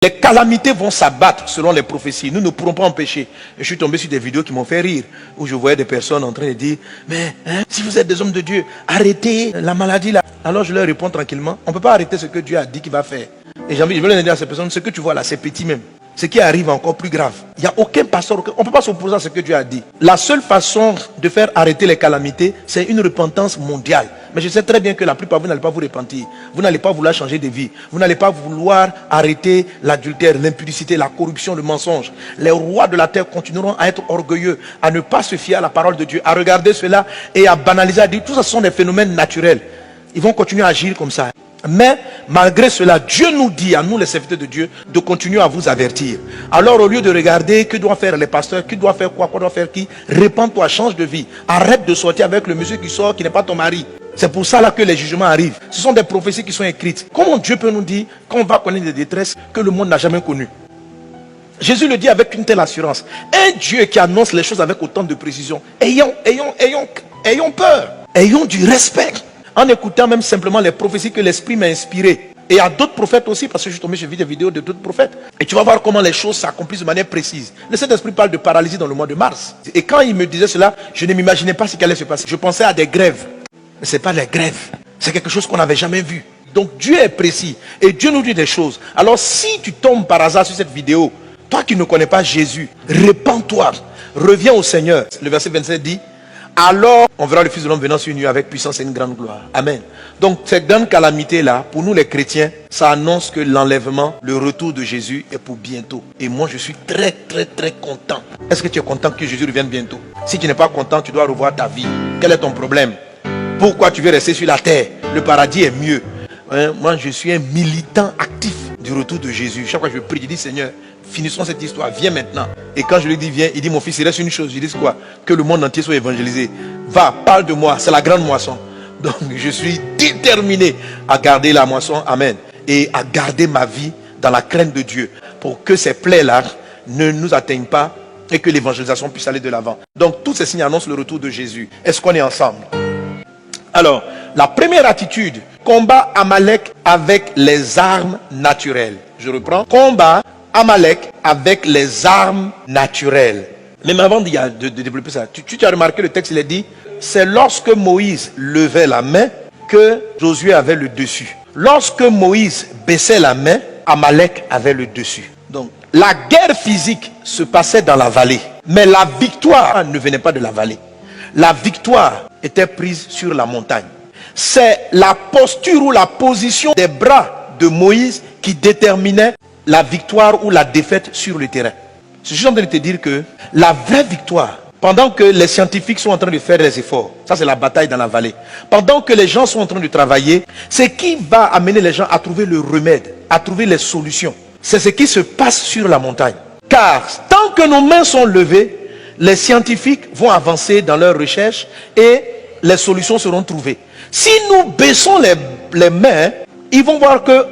Les calamités vont s'abattre selon les prophéties. Nous ne pourrons pas empêcher. Je suis tombé sur des vidéos qui m'ont fait rire, où je voyais des personnes en train de dire, mais si vous êtes des hommes de Dieu, arrêtez la maladie là. Alors je leur réponds tranquillement, on ne peut pas arrêter ce que Dieu a dit qu'il va faire. Et j'ai envie, je veux leur dire à ces personnes, ce que tu vois là, c'est petit même. Ce qui arrive est encore plus grave. Il n'y a aucun pasteur, on ne peut pas s'opposer à ce que Dieu a dit. La seule façon de faire arrêter les calamités, c'est une repentance mondiale. Mais je sais très bien que la plupart, vous n'allez pas vous repentir. Vous n'allez pas vouloir changer de vie. Vous n'allez pas vouloir arrêter l'adultère, l'impudicité, la corruption, le mensonge. Les rois de la terre continueront à être orgueilleux, à ne pas se fier à la parole de Dieu, à regarder cela et à banaliser, à dire tout ça sont des phénomènes naturels. Ils vont continuer à agir comme ça. Mais malgré cela, Dieu nous dit, à nous les serviteurs de Dieu, de continuer à vous avertir. Alors au lieu de regarder que doivent faire les pasteurs, qui doit faire quoi doit faire qui, répands-toi, change de vie. Arrête de sortir avec le monsieur qui sort, qui n'est pas ton mari. C'est pour ça là que les jugements arrivent. Ce sont des prophéties qui sont écrites. Comment Dieu peut nous dire qu'on va connaître des détresses que le monde n'a jamais connues? Jésus le dit avec une telle assurance. Un Dieu qui annonce les choses avec autant de précision. Ayons peur. Ayons du respect. En écoutant même simplement les prophéties que l'Esprit m'a inspirées. Et à d'autres prophètes aussi, parce que je suis tombé, j'ai vu des vidéos de d'autres prophètes. Et tu vas voir comment les choses s'accomplissent de manière précise. Le Saint-Esprit parle de paralysie dans le mois de mars. Et quand il me disait cela, je ne m'imaginais pas ce qui allait se passer. Je pensais à des grèves. Mais ce n'est pas les grèves. C'est quelque chose qu'on n'avait jamais vu. Donc Dieu est précis. Et Dieu nous dit des choses. Alors si tu tombes par hasard sur cette vidéo, toi qui ne connais pas Jésus, répands-toi. Reviens au Seigneur. Le verset 27 dit, alors on verra le Fils de l'homme venant sur une nuée avec puissance et une grande gloire. Amen. Donc cette grande calamité-là, pour nous les chrétiens, ça annonce que l'enlèvement, le retour de Jésus est pour bientôt. Et moi je suis très content. Est-ce que tu es content que Jésus revienne bientôt? Si tu n'es pas content, tu dois revoir ta vie. Quel est ton problème? Pourquoi tu veux rester sur la terre? Le paradis est mieux. Moi je suis un militant actif du retour de Jésus. Chaque fois que je prie, je dis Seigneur, finissons cette histoire, viens maintenant. Et quand je lui dis viens, il dit mon fils, il reste une chose. Je dis quoi? Que le monde entier soit évangélisé. Va, parle de moi, c'est la grande moisson. Donc je suis déterminé à garder la moisson, amen. Et à garder ma vie dans la crainte de Dieu. Pour que ces plaies-là ne nous atteignent pas et que l'évangélisation puisse aller de l'avant. Donc tous ces signes annoncent le retour de Jésus. Est-ce qu'on est ensemble? Alors, la première attitude, combat Amalek avec les armes naturelles. Je reprends. Combat Amalek avec les armes naturelles. Mais avant de développer ça, tu as remarqué le texte, il est dit, c'est lorsque Moïse levait la main que Josué avait le dessus. Lorsque Moïse baissait la main, Amalek avait le dessus. Donc, la guerre physique se passait dans la vallée. Mais la victoire ne venait pas de la vallée. La victoire était prise sur la montagne. C'est la posture ou la position des bras de Moïse qui déterminait la victoire ou la défaite sur le terrain. Je suis en train de te dire que la vraie victoire, pendant que les scientifiques sont en train de faire des efforts, ça c'est la bataille dans la vallée, pendant que les gens sont en train de travailler, c'est qui va amener les gens à trouver le remède, à trouver les solutions. C'est ce qui se passe sur la montagne. Car tant que nos mains sont levées, les scientifiques vont avancer dans leurs recherches et les solutions seront trouvées. Si nous baissons les mains, ils vont voir que,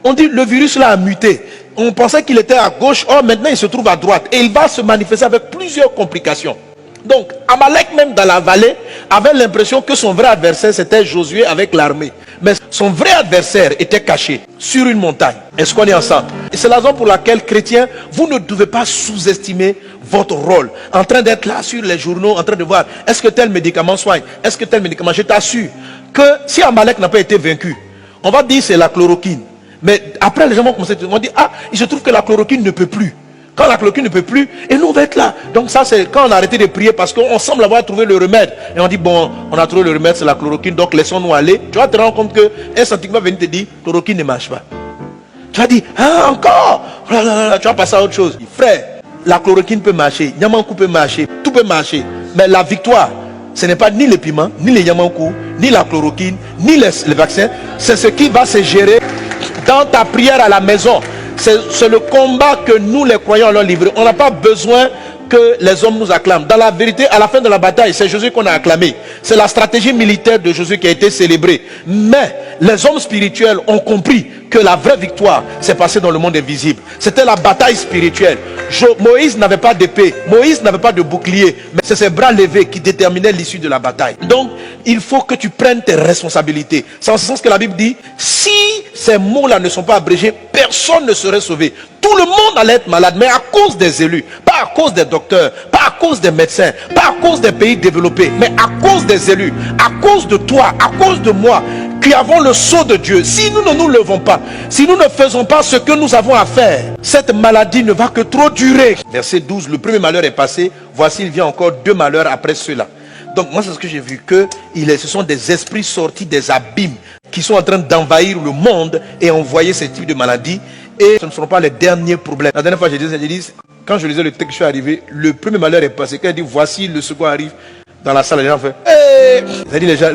on dit le virus là a muté. On pensait qu'il était à gauche, or maintenant il se trouve à droite. Et il va se manifester avec plusieurs complications. Donc, Amalek même dans la vallée avait l'impression que son vrai adversaire c'était Josué avec l'armée. Mais son vrai adversaire était caché sur une montagne. Est-ce qu'on est ensemble? Et c'est la raison pour laquelle, chrétiens, vous ne devez pas sous-estimer votre rôle. En train d'être là sur les journaux, en train de voir, est-ce que tel médicament soigne? Est-ce que tel médicament? Je t'assure que si Amalek n'a pas été vaincu, on va dire c'est la chloroquine. Mais après les gens vont commencer à dire, il se trouve que la chloroquine ne peut plus. Quand la chloroquine ne peut plus, et nous on va être là. Donc ça c'est quand on a arrêté de prier parce qu'on semble avoir trouvé le remède. Et on dit bon, on a trouvé le remède, c'est la chloroquine, donc laissons-nous aller. Tu vas te rendre compte qu'un scientifique va venir te dire, chloroquine ne marche pas. Tu vas dire, encore. Tu vas passer à autre chose. Frère, la chloroquine peut marcher, Yamankou peut marcher, tout peut marcher. Mais la victoire, ce n'est pas ni les piments, ni les Yamankou, ni la chloroquine, ni les vaccins. C'est ce qui va se gérer dans ta prière à la maison. C'est le combat que nous les croyants allons livrer. On n'a pas besoin que les hommes nous acclament. Dans la vérité, à la fin de la bataille, c'est Josué qu'on a acclamé. C'est la stratégie militaire de Josué qui a été célébrée. Mais les hommes spirituels ont compris que la vraie victoire s'est passée dans le monde invisible. C'était la bataille spirituelle. Moïse n'avait pas d'épée, Moïse n'avait pas de bouclier, mais c'est ses bras levés qui déterminaient l'issue de la bataille. Donc, il faut que tu prennes tes responsabilités. C'est en ce sens que la Bible dit, si ces mots-là ne sont pas abrégés, personne ne serait sauvé. Tout le monde allait être malade, mais à cause des élus, pas à cause des docteurs, pas à cause des médecins, pas à cause des pays développés, mais à cause des élus, à cause de toi, à cause de moi, qui avons le sceau de Dieu. Si nous ne nous levons pas, si nous ne faisons pas ce que nous avons à faire, cette maladie ne va que trop durer. Verset 12, le premier malheur est passé, voici il vient encore 2 malheurs après cela. Donc moi c'est ce que j'ai vu, que ce sont des esprits sortis des abîmes qui sont en train d'envahir le monde et envoyer ce type de maladies. Et ce ne seront pas les derniers problèmes. La dernière fois j'ai dit, quand je lisais le texte, je suis arrivé, le premier malheur est passé. Quand il dit voici le second arrive, dans la salle, les gens font hey! Ça dit les gens.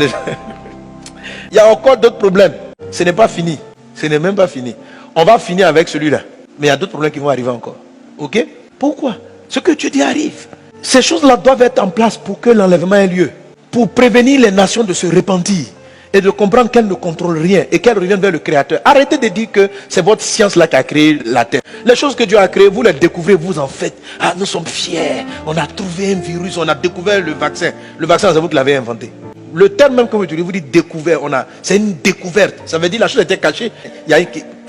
Il y a encore d'autres problèmes. Ce n'est pas fini. Ce n'est même pas fini. On va finir avec celui-là. Mais il y a d'autres problèmes qui vont arriver encore. Ok? Pourquoi? Ce que Dieu dit arrive. Ces choses-là doivent être en place pour que l'enlèvement ait lieu. Pour prévenir les nations de se repentir. Et de comprendre qu'elles ne contrôlent rien. Et qu'elles reviennent vers le Créateur. Arrêtez de dire que c'est votre science-là qui a créé la Terre. Les choses que Dieu a créées, vous les découvrez, vous en faites. Ah, nous sommes fiers. On a trouvé un virus. On a découvert le vaccin. Le vaccin, c'est vous qui l'avez inventé. Le terme même que vous utilisez, vous dites découvert, c'est une découverte. Ça veut dire la chose était cachée. Il y a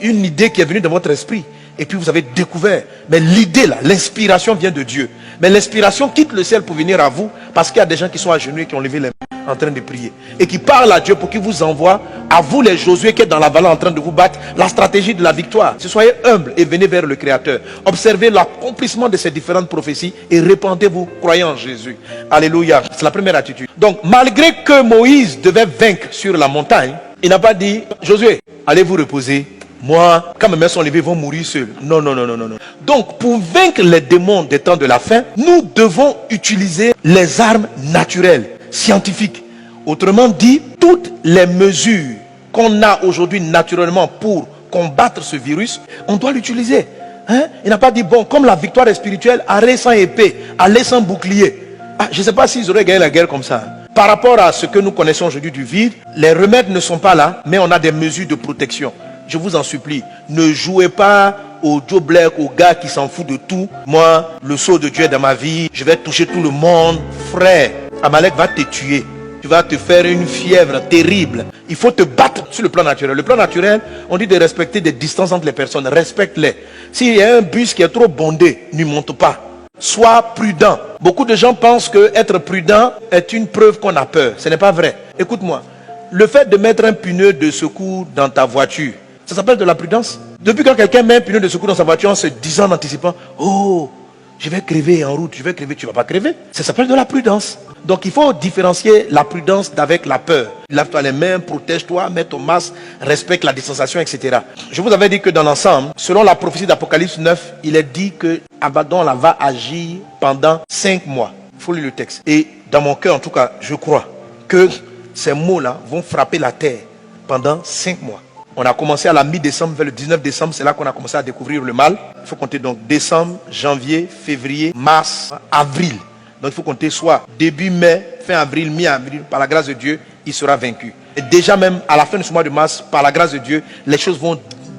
une idée qui est venue dans votre esprit. Et puis vous avez découvert. Mais l'idée là, l'inspiration vient de Dieu. Mais l'inspiration quitte le ciel pour venir à vous. Parce qu'il y a des gens qui sont agenouillés, qui ont levé les mains en train de prier. Et qui parlent à Dieu pour qu'il vous envoie, à vous les Josué qui êtes dans la vallée en train de vous battre, la stratégie de la victoire. Soyez humbles et venez vers le Créateur. Observez l'accomplissement de ces différentes prophéties et répandez-vous, croyez en Jésus. Alléluia. C'est la première attitude. Donc malgré que Moïse devait vaincre sur la montagne, il n'a pas dit, Josué, allez vous reposer. Moi, quand mes mains sont levées, ils vont mourir seuls. Non, non, non, non, non. Donc, pour vaincre les démons des temps de la fin, nous devons utiliser les armes naturelles, scientifiques. Autrement dit, toutes les mesures qu'on a aujourd'hui naturellement pour combattre ce virus, on doit l'utiliser. Hein? Il n'a pas dit, bon, comme la victoire est spirituelle, allez sans épée, allez sans bouclier. Ah, je ne sais pas s'ils auraient gagné la guerre comme ça. Par rapport à ce que nous connaissons aujourd'hui du vide, les remèdes ne sont pas là, mais on a des mesures de protection. Je vous en supplie, ne jouez pas au Joe Black, au gars qui s'en fout de tout. Moi, le sceau de Dieu est dans ma vie, je vais toucher tout le monde. Frère, Amalek va te tuer. Tu vas te faire une fièvre terrible. Il faut te battre sur le plan naturel. Le plan naturel, on dit de respecter des distances entre les personnes. Respecte-les. S'il y a un bus qui est trop bondé, n'y monte pas. Sois prudent. Beaucoup de gens pensent que être prudent est une preuve qu'on a peur. Ce n'est pas vrai. Écoute-moi. Le fait de mettre un pneu de secours dans ta voiture, ça s'appelle de la prudence. Depuis quand quelqu'un met un pneu de secours dans sa voiture en se disant en anticipant, oh, je vais crever en route, je vais crever, tu ne vas pas crever. Ça s'appelle de la prudence. Donc il faut différencier la prudence d'avec la peur. Lave-toi les mains, protège-toi, mets ton masque, respecte la distanciation, etc. Je vous avais dit que dans l'ensemble, selon la prophétie d'Apocalypse 9, il est dit que Abaddon là, va agir pendant 5 mois. Il faut lire le texte. Et dans mon cœur, en tout cas, je crois que ces mots-là vont frapper la terre pendant 5 mois. On a commencé à la mi-décembre, vers le 19 décembre, c'est là qu'on a commencé à découvrir le mal. Il faut compter donc décembre, janvier, février, mars, avril. Donc il faut compter soit début mai, fin avril, mi-avril, par la grâce de Dieu, il sera vaincu. Et déjà même à la fin de ce mois de mars, par la grâce de Dieu, les choses vont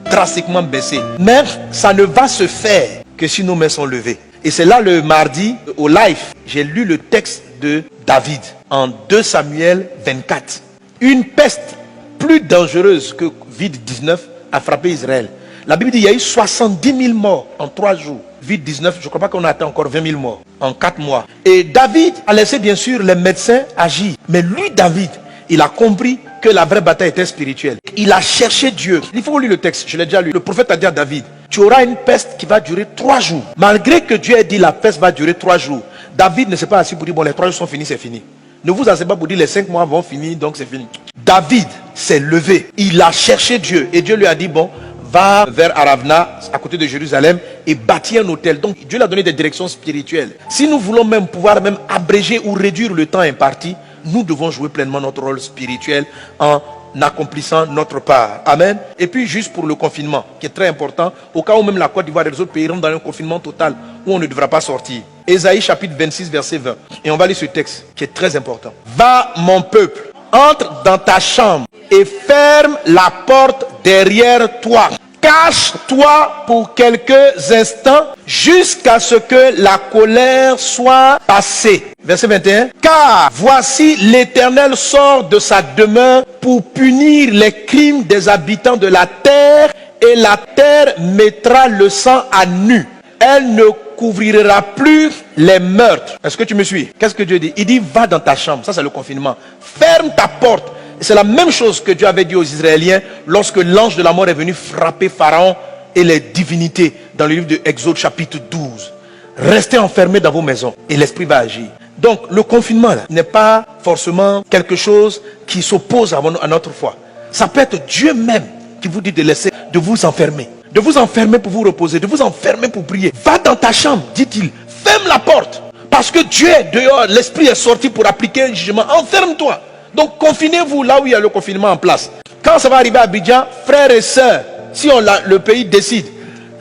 drastiquement baisser. Mais ça ne va se faire que si nos mains sont levées. Et c'est là le mardi, au live, j'ai lu le texte de David en 2 Samuel 24. Une peste plus dangereuse que Covid-19 a frappé Israël. La Bible dit qu'il y a eu 70 000 morts en 3 jours. Covid-19, je ne crois pas qu'on a atteint encore 20 000 morts en 4 mois. Et David a laissé bien sûr les médecins agir. Mais lui, David, il a compris que la vraie bataille était spirituelle. Il a cherché Dieu. Il faut lire le texte, je l'ai déjà lu. Le prophète a dit à David, tu auras une peste qui va durer 3 jours. Malgré que Dieu ait dit la peste va durer 3 jours, David ne s'est pas assis pour dire, bon, les 3 jours sont finis, c'est fini. Ne vous asseyez pas pour dire les 5 mois vont finir, donc c'est fini. David s'est levé. Il a cherché Dieu. Et Dieu lui a dit, bon, va vers Aravna, à côté de Jérusalem, et bâtir un hôtel. Donc Dieu lui a donné des directions spirituelles. Si nous voulons même pouvoir abréger ou réduire le temps imparti, nous devons jouer pleinement notre rôle spirituel en accomplissant notre part. Amen. Et puis juste pour le confinement, qui est très important, au cas où même la Côte d'Ivoire et les autres pays rentrent dans un confinement total où on ne devra pas sortir. Ésaïe chapitre 26 verset 20. Et on va lire ce texte qui est très important. Va mon peuple, entre dans ta chambre et ferme la porte derrière toi. Cache-toi pour quelques instants jusqu'à ce que la colère soit passée. Verset 21. Car voici l'Éternel sort de sa demeure pour punir les crimes des habitants de la terre, et la terre mettra le sang à nu. Elle ne couvrira plus les meurtres. Est-ce que tu me suis? Qu'est-ce que Dieu dit? Il dit va dans ta chambre. Ça c'est le confinement. Ferme ta porte. C'est la même chose que Dieu avait dit aux Israéliens lorsque l'ange de la mort est venu frapper Pharaon et les divinités dans le livre de Exode chapitre 12. Restez enfermés dans vos maisons et l'esprit va agir. Donc le confinement n'est pas forcément quelque chose qui s'oppose à notre foi. Ça peut être Dieu même qui vous dit de laisser, de vous enfermer. De vous enfermer pour vous reposer, de vous enfermer pour prier. Va dans ta chambre, dit-il. Ferme la porte. Parce que Dieu est dehors, l'esprit est sorti pour appliquer un jugement. Enferme-toi. Donc confinez-vous là où il y a le confinement en place. Quand ça va arriver à Abidjan, frères et sœurs, si le pays décide,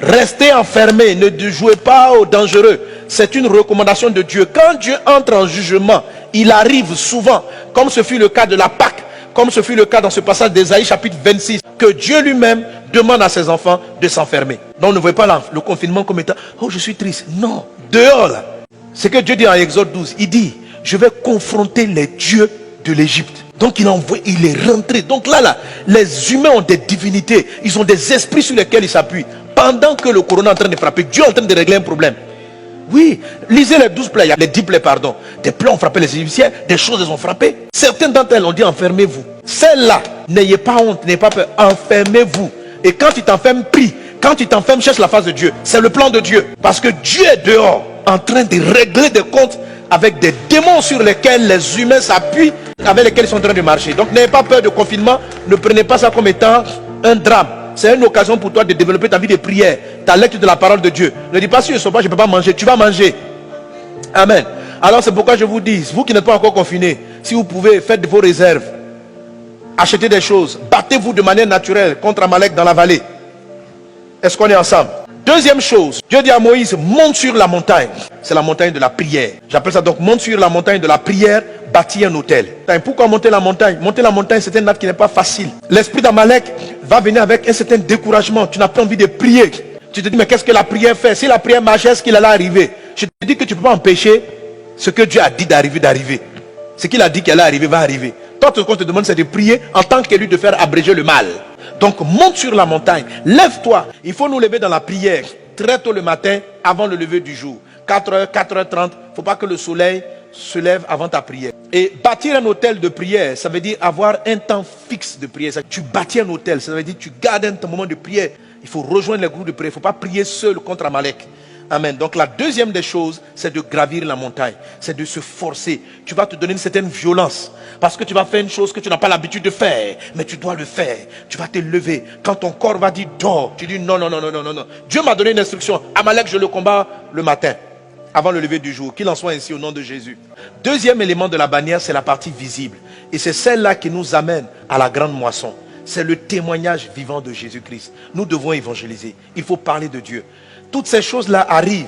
restez enfermés, ne jouez pas au dangereux. C'est une recommandation de Dieu. Quand Dieu entre en jugement, il arrive souvent, comme ce fut le cas de la Pâque, comme ce fut le cas dans ce passage d'Ésaïe chapitre 26, que Dieu lui-même demande à ses enfants de s'enfermer. Donc ne voyez pas le confinement comme étant « Oh, je suis triste ». Non, dehors là. C'est que Dieu dit en Exode 12, il dit « Je vais confronter les dieux de l'Égypte ». Donc il est rentré. Donc là, les humains ont des divinités. Ils ont des esprits sur lesquels ils s'appuient. Pendant que le corona est en train de frapper, Dieu est en train de régler un problème. Oui, lisez les 12 plaies, les 10 plaies, pardon. Des plaies ont frappé les Égyptiens, des choses les ont frappé. Certaines d'entre elles ont dit enfermez-vous. Celles-là, n'ayez pas honte, n'ayez pas peur, enfermez-vous. Et quand tu t'enfermes, prie. Quand tu t'enfermes, cherche la face de Dieu. C'est le plan de Dieu. Parce que Dieu est dehors, en train de régler des comptes avec des démons sur lesquels les humains s'appuient, avec lesquels ils sont en train de marcher. Donc n'ayez pas peur de confinement, ne prenez pas ça comme étant un drame. C'est une occasion pour toi de développer ta vie de prière, ta lecture de la parole de Dieu. Ne dis pas si je ne sais pas, je ne peux pas manger. Tu vas manger. Amen. Alors c'est pourquoi je vous dis, vous qui n'êtes pas encore confinés, si vous pouvez, faites vos réserves. Achetez des choses. Battez-vous de manière naturelle contre Amalek dans la vallée. Est-ce qu'on est ensemble? Deuxième chose, Dieu dit à Moïse, monte sur la montagne. C'est la montagne de la prière. J'appelle ça donc, monte sur la montagne de la prière, bâtis un hôtel. Pourquoi monter la montagne? Monter la montagne, c'est un acte qui n'est pas facile. L'esprit d'Amalek va venir avec un certain découragement. Tu n'as pas envie de prier. Tu te dis, mais qu'est-ce que la prière fait? Si la prière marche, est-ce qu'il allait arriver? Je te dis que tu ne peux pas empêcher ce que Dieu a dit d'arriver. Ce qu'il a dit qu'il allait arriver, va arriver. Toi, ce qu'on te demande, c'est de prier en tant qu'élu, de faire abréger le mal. Donc, monte sur la montagne. Lève-toi. Il faut nous lever dans la prière très tôt le matin, avant le lever du jour. 4h, 4h30. Il ne faut pas que le soleil se lève avant ta prière. Et bâtir un hôtel de prière, ça veut dire avoir un temps fixe de prière. Tu bâtis un hôtel, ça veut dire tu gardes un moment de prière. Il faut rejoindre les groupes de prière. Il ne faut pas prier seul contre Amalek. Amen. Donc la deuxième des choses, c'est de gravir la montagne. C'est de se forcer. Tu vas te donner une certaine violence. Parce que tu vas faire une chose que tu n'as pas l'habitude de faire. Mais tu dois le faire. Tu vas te lever. Quand ton corps va dire dors, tu dis non. Dieu m'a donné une instruction. Amalek, je le combats le matin, avant le lever du jour. Qu'il en soit ainsi au nom de Jésus. Deuxième élément de la bannière, c'est la partie visible. Et c'est celle-là qui nous amène à la grande moisson. C'est le témoignage vivant de Jésus-Christ. Nous devons évangéliser. Il faut parler de Dieu. Toutes ces choses-là arrivent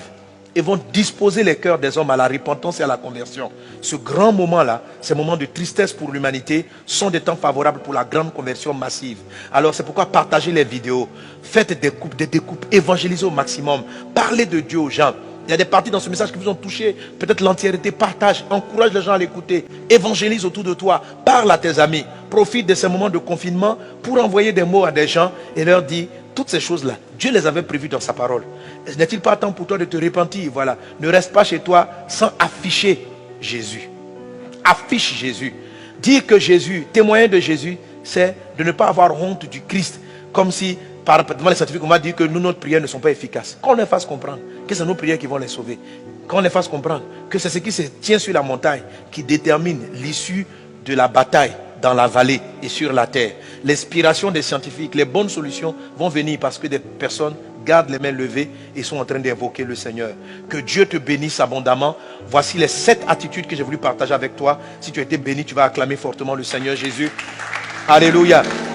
et vont disposer les cœurs des hommes à la repentance et à la conversion. Ce grand moment-là, ces moments de tristesse pour l'humanité, sont des temps favorables pour la grande conversion massive. Alors c'est pourquoi partagez les vidéos, faites des découpes, évangélisez au maximum, parlez de Dieu aux gens. Il y a des parties dans ce message qui vous ont touché, peut-être l'entièreté, partage, encourage les gens à l'écouter, évangélise autour de toi, parle à tes amis, profite de ces moments de confinement pour envoyer des mots à des gens et leur dire toutes ces choses-là. Dieu les avait prévues dans sa parole. N'est-il pas temps pour toi de te repentir? Voilà. Ne reste pas chez toi sans afficher Jésus. Affiche Jésus. Dire que Jésus, témoigner de Jésus, c'est de ne pas avoir honte du Christ. Comme si, devant les scientifiques, on va dire que nos prières ne sont pas efficaces. Qu'on les fasse comprendre que c'est nos prières qui vont les sauver. Qu'on les fasse comprendre que c'est ce qui se tient sur la montagne qui détermine l'issue de la bataille dans la vallée et sur la terre. L'inspiration des scientifiques, les bonnes solutions vont venir parce que des personnes gardent les mains levées et sont en train d'invoquer le Seigneur. Que Dieu te bénisse abondamment. Voici les 7 attitudes que j'ai voulu partager avec toi. Si tu as été béni, tu vas acclamer fortement le Seigneur Jésus. Alléluia.